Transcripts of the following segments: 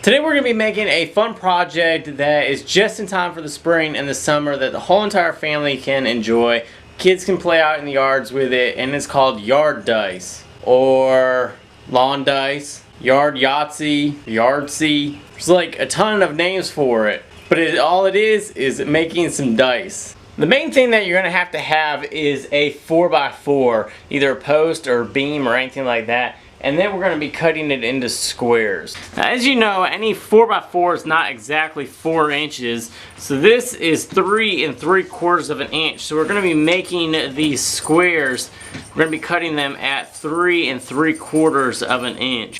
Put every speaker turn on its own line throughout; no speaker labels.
Today we're going to be making a fun project that is just in time for the spring and the summer that the whole entire family can enjoy. Kids can play out in the yards with it, and it's called yard dice or lawn dice, yard Yahtzee, Yahtzee. There's like a ton of names for it, but all it is making some dice. The main thing that you're going to have is a 4x4, either a post or beam or anything like that. And then we're going to be cutting it into squares. Now, as you know, any 4x4 is not exactly 4 inches. So this is 3 3/4 of an inch. So we're going to be making these squares. We're going to be cutting them at 3 3/4 of an inch.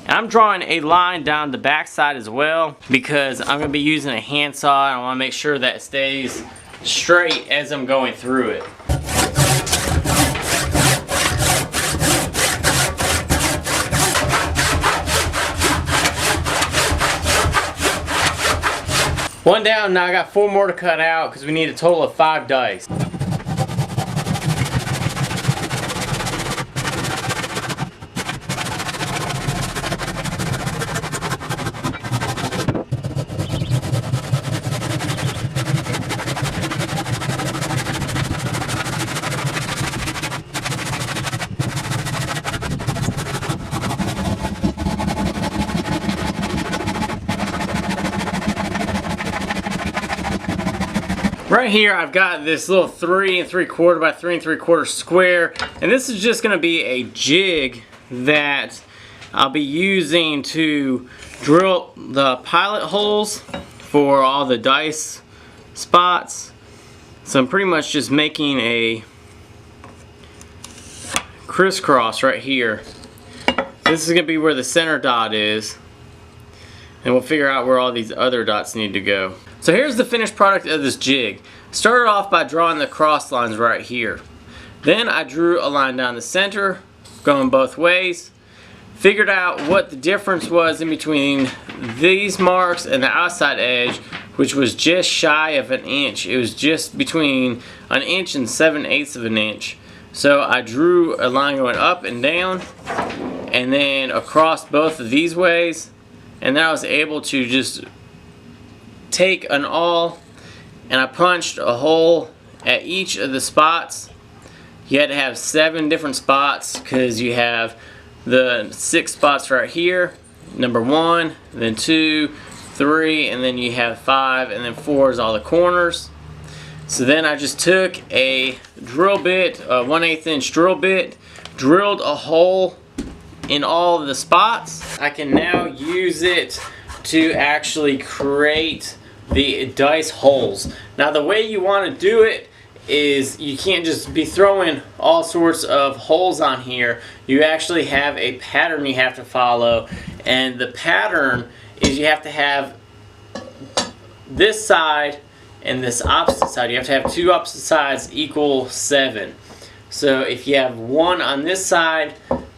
And I'm drawing a line down the back side as well because I'm going to be using a handsaw and I want to make sure that it stays straight as I'm going through it. One down, now I got 4 more to cut out because we need a total of 5 dice. Right here I've got this little 3 3/4 by 3 3/4 square, and this is just going to be a jig that I'll be using to drill the pilot holes for all the dice spots. So I'm pretty much just making a crisscross right here. This is going to be where the center dot is, and we'll figure out where all these other dots need to go. So here's the finished product of this jig. Started off by drawing the cross lines right here. Then I drew a line down the center, going both ways. Figured out what the difference was in between these marks and the outside edge, which was just shy of an inch. It was just between an inch and 7/8 of an inch. So I drew a line going up and down, and then across both of these ways, and then I was able to just take an awl and I punched a hole at each of the spots. You had to have 7 different spots because you have the 6 spots right here, number 1, then 2, 3, and then you have 5, and then 4 is all the corners. So then I just took a drill bit, a 1/8 inch drill bit, drilled a hole in all of the spots. I can now use it to actually create the dice holes. Now the way you want to do it is you can't just be throwing all sorts of holes on here. You actually have a pattern you have to follow, and the pattern is you have to have this side and this opposite side. You have to have 2 opposite sides equal 7. So if you have 1 on this side,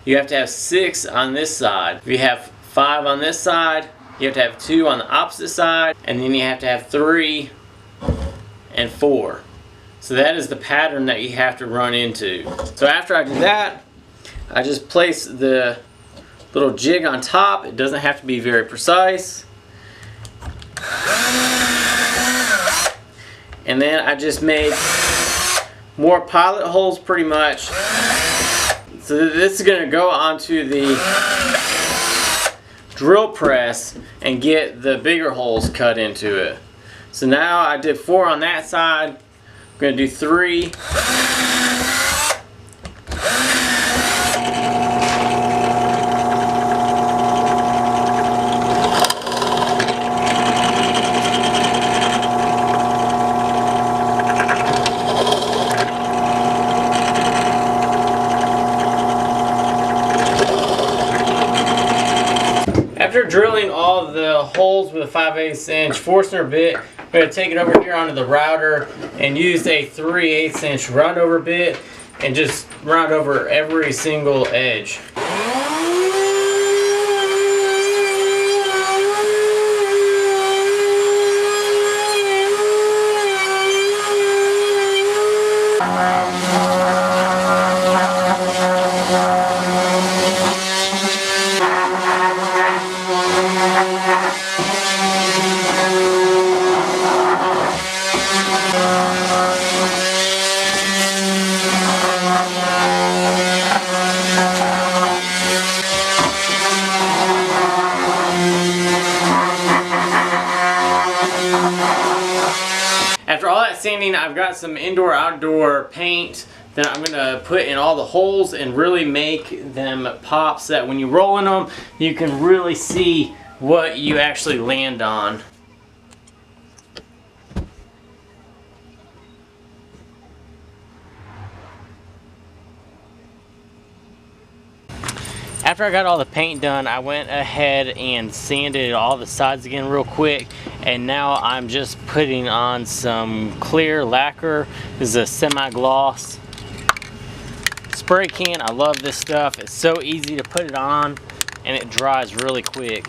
you have to have 6 on this side. If you have 5 on this side, you have to have 2 on the opposite side, and then you have to have 3 and 4. So that is the pattern that you have to run into. So after I do that, I just place the little jig on top. It doesn't have to be very precise. And then I just made more pilot holes pretty much. So this is going to go onto the drill press and get the bigger holes cut into it. So now I did 4 on that side. I'm going to do 3. After drilling all the holes with a 5/8 inch Forstner bit, I'm going to take it over here onto the router and use a 3/8 inch round over bit and just round over every single edge. I've got some indoor-outdoor paint that I'm going to put in all the holes and really make them pop so that when you roll in them, you can really see what you actually land on. After I got all the paint done, I went ahead and sanded all the sides again real quick, and now I'm just putting on some clear lacquer. This is a semi-gloss spray can. I love this stuff. It's so easy to put it on and it dries really quick.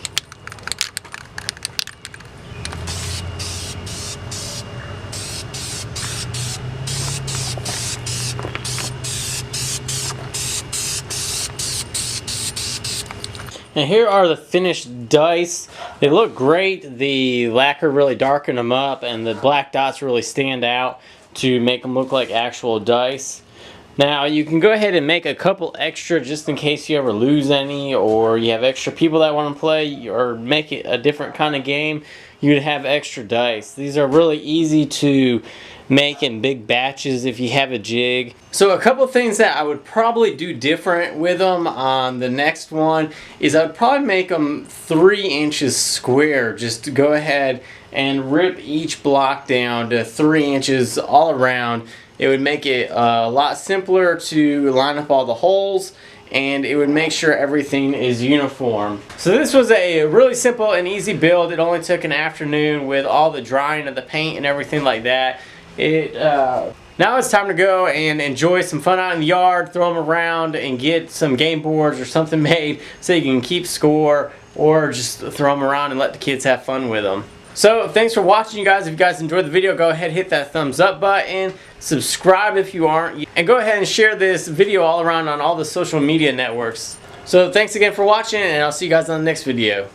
And here are the finished dice. They look great. The lacquer really darkened them up, and the black dots really stand out to make them look like actual dice. Now you can go ahead and make a couple extra just in case you ever lose any, or you have extra people that want to play, or make it a different kind of game. You'd have extra dice. These are really easy to make in big batches if you have a jig. So a couple things that I would probably do different with them on the next one is I'd probably make them 3 inches square. Just to go ahead and rip each block down to 3 inches all around. It would make it a lot simpler to line up all the holes, and it would make sure everything is uniform. So this was a really simple and easy build. It only took an afternoon with all the drying of the paint and everything like that. Now it's time to go and enjoy some fun out in the yard, throw them around, and get some game boards or something made so you can keep score, or just throw them around and let the kids have fun with them. So thanks for watching, you guys. If you guys enjoyed the video, go ahead and hit that thumbs up button, subscribe if you aren't, and go ahead and share this video all around on all the social media networks. So thanks again for watching, and I'll see you guys on the next video.